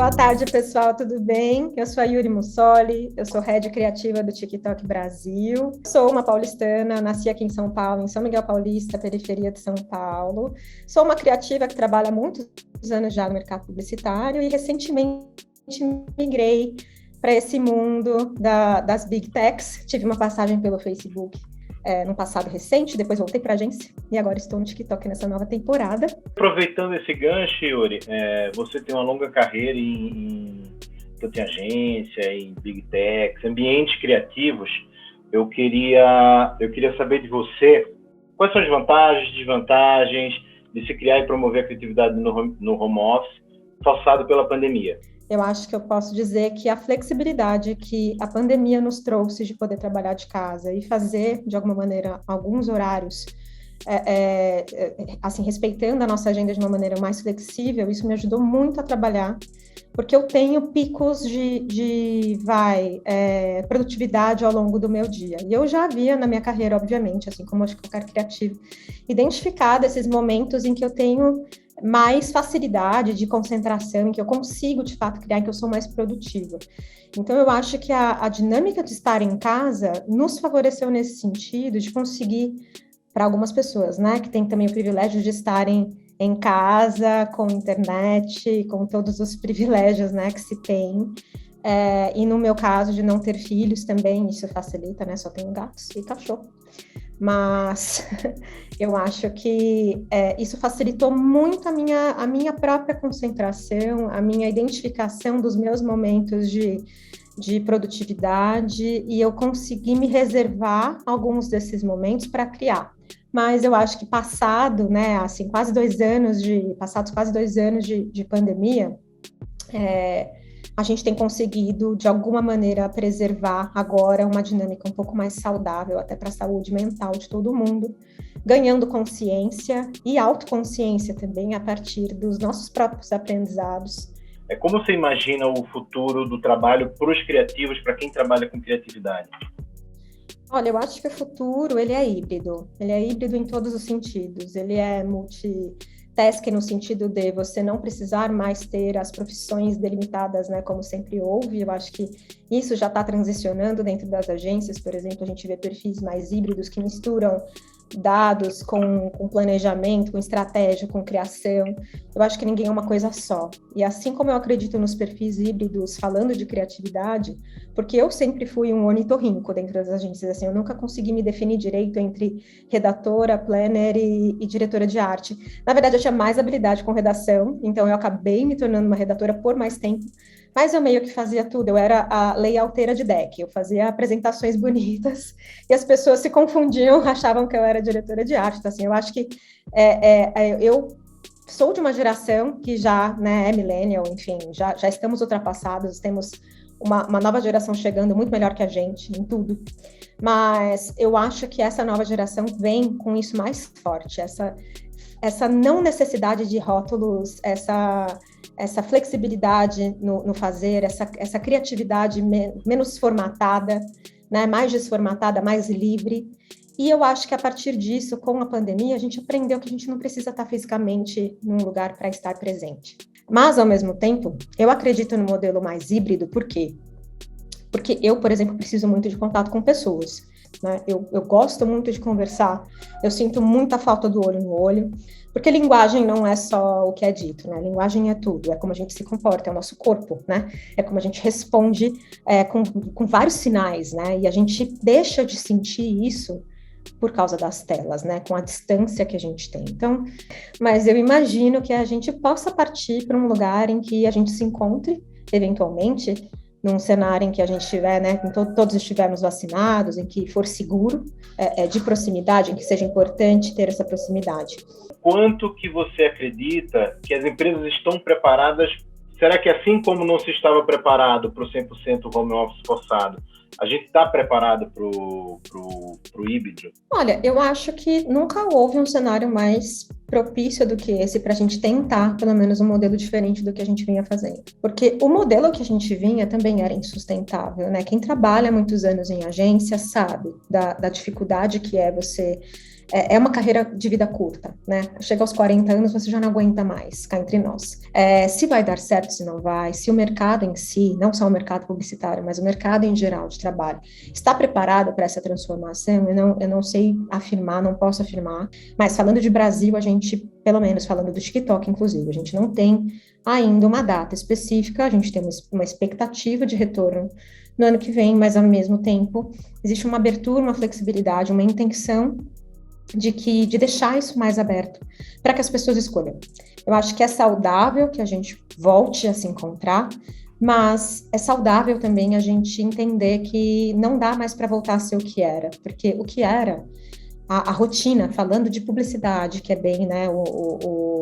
Boa tarde, pessoal, tudo bem? Eu sou a Yuri Mussoli, eu sou head criativa do TikTok Brasil. Sou uma paulistana, nasci aqui em São Paulo, em São Miguel Paulista, periferia de São Paulo. Sou uma criativa que trabalha há muitos anos já no mercado publicitário e recentemente migrei para esse mundo das Big Techs. Tive uma passagem pelo Facebook no passado recente, depois voltei para a agência e agora estou no TikTok nessa nova temporada. Aproveitando esse gancho, Yuri, você tem uma longa carreira em agência, em Big Techs, ambientes criativos. Eu queria saber de você quais são as vantagens e desvantagens de se criar e promover a criatividade no home office, forçado pela pandemia. Eu acho que eu posso dizer que a flexibilidade que a pandemia nos trouxe de poder trabalhar de casa e fazer, de alguma maneira, alguns horários, assim, respeitando a nossa agenda de uma maneira mais flexível, isso me ajudou muito a trabalhar, porque eu tenho picos de produtividade ao longo do meu dia. E eu já havia na minha carreira, obviamente, assim como acho que qualquer criativo, identificado esses momentos em que eu tenho mais facilidade de concentração, em que eu consigo, de fato, criar, em que eu sou mais produtiva. Então, eu acho que a dinâmica de estar em casa nos favoreceu nesse sentido, de conseguir, para algumas pessoas, né, que têm também o privilégio de estarem em casa, com internet, com todos os privilégios, né, que se tem. E no meu caso, de não ter filhos também, isso facilita, né, só tenho gatos e cachorro. Mas eu acho que isso facilitou muito a minha própria concentração, a minha identificação dos meus momentos de produtividade, e eu consegui me reservar alguns desses momentos para criar. Mas eu acho que passados quase 2 anos de pandemia, a gente tem conseguido, de alguma maneira, preservar agora uma dinâmica um pouco mais saudável, até para a saúde mental de todo mundo, ganhando consciência e autoconsciência também a partir dos nossos próprios aprendizados. Como você imagina o futuro do trabalho para os criativos, para quem trabalha com criatividade? Olha, eu acho que o futuro, ele é híbrido em todos os sentidos, ele é multitasking no sentido de você não precisar mais ter as profissões delimitadas, né, como sempre houve. Eu acho que isso já está transicionando dentro das agências, por exemplo, a gente vê perfis mais híbridos que misturam dados com planejamento, com estratégia, com criação. Eu acho que ninguém é uma coisa só. E assim como eu acredito nos perfis híbridos, falando de criatividade, porque eu sempre fui um ornitorrinco dentro das agências, assim, eu nunca consegui me definir direito entre redatora, planner e diretora de arte. Na verdade, eu tinha mais habilidade com redação, então eu acabei me tornando uma redatora por mais tempo, mas eu meio que fazia tudo, eu era a layouteira de deck, eu fazia apresentações bonitas, e as pessoas se confundiam, achavam que eu era diretora de arte. Então, assim, eu acho que eu sou de uma geração que já, né, é millennial, enfim, já estamos ultrapassados, temos uma nova geração chegando muito melhor que a gente em tudo, mas eu acho que essa nova geração vem com isso mais forte, essa não necessidade de rótulos, essa flexibilidade no fazer, essa criatividade menos formatada, né, mais desformatada, mais livre. E eu acho que a partir disso, com a pandemia, a gente aprendeu que a gente não precisa estar fisicamente num lugar para estar presente. Mas, ao mesmo tempo, eu acredito no modelo mais híbrido. Por quê? Porque eu, por exemplo, preciso muito de contato com pessoas, né? Eu gosto muito de conversar, eu sinto muita falta do olho no olho, porque linguagem não é só o que é dito, né? Linguagem é tudo, é como a gente se comporta, é o nosso corpo, né? É como a gente responde com vários sinais, né? E a gente deixa de sentir isso por causa das telas, né? Com a distância que a gente tem. Então, mas eu imagino que a gente possa partir para um lugar em que a gente se encontre, eventualmente, num cenário em que a gente estiver, né, todos estivermos vacinados, em que for seguro, de proximidade, em que seja importante ter essa proximidade. Quanto que você acredita que as empresas estão preparadas? Será que assim como não se estava preparado para o 100% home office forçado, a gente está preparado para o híbrido? Olha, eu acho que nunca houve um cenário mais propício do que esse para a gente tentar, pelo menos, um modelo diferente do que a gente vinha fazendo. Porque o modelo que a gente vinha também era insustentável, né? Quem trabalha muitos anos em agência sabe da dificuldade que é você é uma carreira de vida curta, né? Chega aos 40 anos, você já não aguenta mais, cá entre nós. Se vai dar certo, se não vai, se o mercado em si, não só o mercado publicitário, mas o mercado em geral de trabalho, está preparado para essa transformação, eu não sei afirmar, não posso afirmar, mas falando de Brasil, a gente, pelo menos falando do TikTok, inclusive, a gente não tem ainda uma data específica, a gente tem uma expectativa de retorno no ano que vem, mas ao mesmo tempo existe uma abertura, uma flexibilidade, uma intenção de deixar isso mais aberto para que as pessoas escolham. Eu acho que é saudável que a gente volte a se encontrar, mas é saudável também a gente entender que não dá mais para voltar a ser o que era, porque o que era a rotina, falando de publicidade, que é bem, né,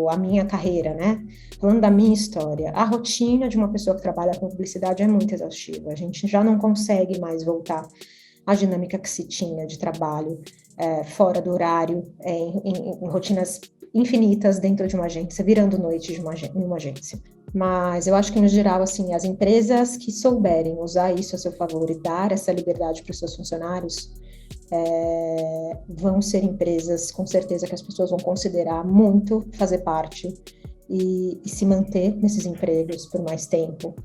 a minha carreira, né, falando da minha história, a rotina de uma pessoa que trabalha com publicidade é muito exaustiva, a gente já não consegue mais voltar à dinâmica que se tinha de trabalho fora do horário, em rotinas infinitas dentro de uma agência, virando noite de uma agência. Mas eu acho que, no geral, assim, as empresas que souberem usar isso a seu favor e dar essa liberdade para os seus funcionários, vão ser empresas, com certeza, que as pessoas vão considerar muito fazer parte e se manter nesses empregos por mais tempo.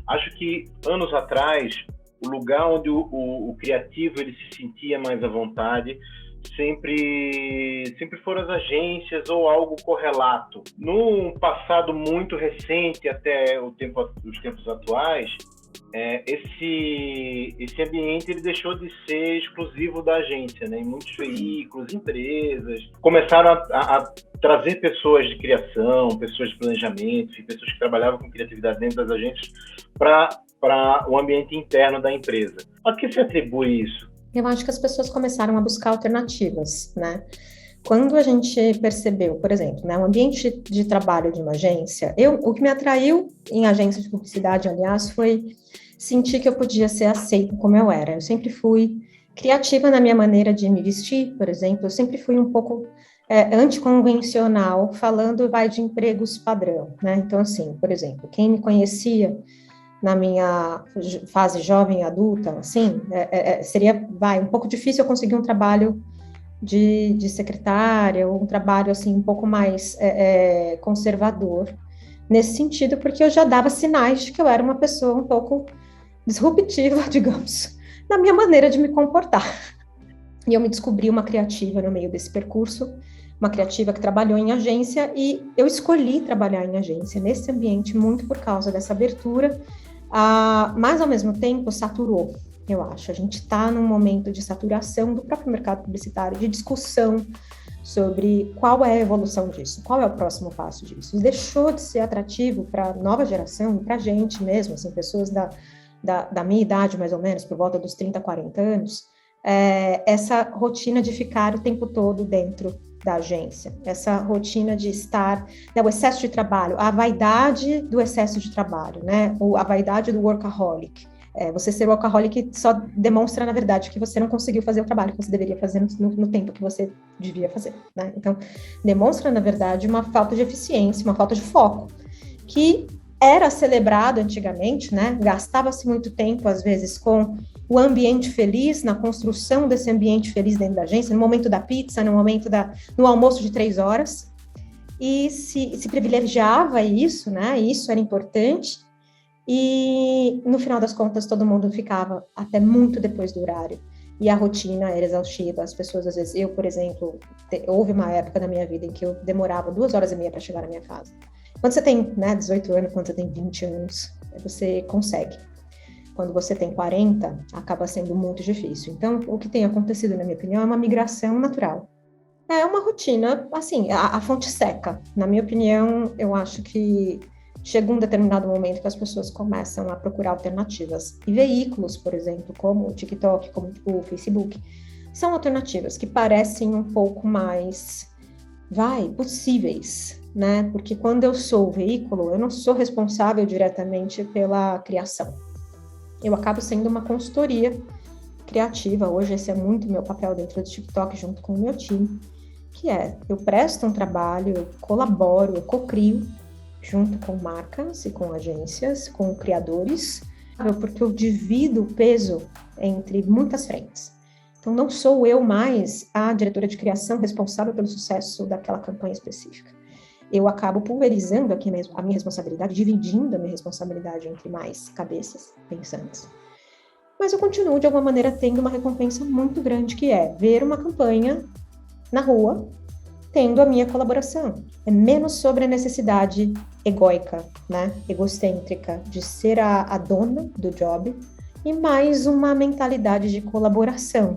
Acho que, anos atrás, o lugar onde o criativo ele se sentia mais à vontade sempre foram as agências ou algo correlato. No passado muito recente, até os tempos atuais, esse ambiente ele deixou de ser exclusivo da agência, né? Em muitos veículos, empresas começaram a trazer pessoas de criação, pessoas de planejamento, pessoas que trabalhavam com criatividade dentro das agências para o ambiente interno da empresa. A que se atribui isso? Eu acho que as pessoas começaram a buscar alternativas, né? Quando a gente percebeu, por exemplo, né, o ambiente de trabalho de uma agência, o que me atraiu em agência de publicidade, aliás, foi sentir que eu podia ser aceita como eu era. Eu sempre fui criativa na minha maneira de me vestir, por exemplo, eu sempre fui um pouco anticonvencional, falando de empregos padrão, né? Então, assim, por exemplo, quem me conhecia na minha fase jovem adulta, assim, seria, um pouco difícil eu conseguir um trabalho de secretária, ou um trabalho, assim, um pouco mais conservador, nesse sentido, porque eu já dava sinais de que eu era uma pessoa um pouco disruptiva, digamos, na minha maneira de me comportar. E eu me descobri uma criativa no meio desse percurso, uma criativa que trabalhou em agência, e eu escolhi trabalhar em agência, nesse ambiente, muito por causa dessa abertura, mas, ao mesmo tempo, saturou, eu acho. A gente está num momento de saturação do próprio mercado publicitário, de discussão sobre qual é a evolução disso, qual é o próximo passo disso. Deixou de ser atrativo para a nova geração, para a gente mesmo, assim, pessoas da minha idade, mais ou menos, por volta dos 30, 40 anos, essa rotina de ficar o tempo todo dentro da agência, essa rotina de estar, né, o excesso de trabalho, a vaidade do excesso de trabalho, né, ou a vaidade do workaholic. Você ser workaholic só demonstra, na verdade, que você não conseguiu fazer o trabalho que você deveria fazer no tempo que você devia fazer, né? Então, demonstra, na verdade, uma falta de eficiência, uma falta de foco, que era celebrado antigamente, né? Gastava-se muito tempo, às vezes, com o ambiente feliz, na construção desse ambiente feliz dentro da agência, no momento da pizza, no almoço de 3 horas, e se privilegiava isso, né? Isso era importante, e no final das contas todo mundo ficava até muito depois do horário, e a rotina era exaustiva. As pessoas, às vezes, eu, por exemplo, houve uma época na minha vida em que eu demorava 2h30 para chegar na minha casa. Quando você tem, né, 18 anos, quando você tem 20 anos, você consegue. Quando você tem 40, acaba sendo muito difícil. Então, o que tem acontecido, na minha opinião, é uma migração natural. É uma rotina, assim, a fonte seca. Na minha opinião, eu acho que chega um determinado momento que as pessoas começam a procurar alternativas. E veículos, por exemplo, como o TikTok, como o Facebook, são alternativas que parecem um pouco mais, possíveis, né? Porque quando eu sou o veículo, eu não sou responsável diretamente pela criação. Eu acabo sendo uma consultoria criativa. Hoje esse é muito meu papel dentro do TikTok, junto com o meu time, que eu presto um trabalho, eu colaboro, eu cocrio, junto com marcas e com agências, com criadores, porque eu divido o peso entre muitas frentes. Então, não sou eu mais a diretora de criação responsável pelo sucesso daquela campanha específica. Eu acabo pulverizando aqui a minha responsabilidade, dividindo a minha responsabilidade entre mais cabeças pensantes. Mas eu continuo, de alguma maneira, tendo uma recompensa muito grande, que é ver uma campanha na rua, tendo a minha colaboração. É menos sobre a necessidade egóica, né, egocêntrica, de ser a dona do job, e mais uma mentalidade de colaboração.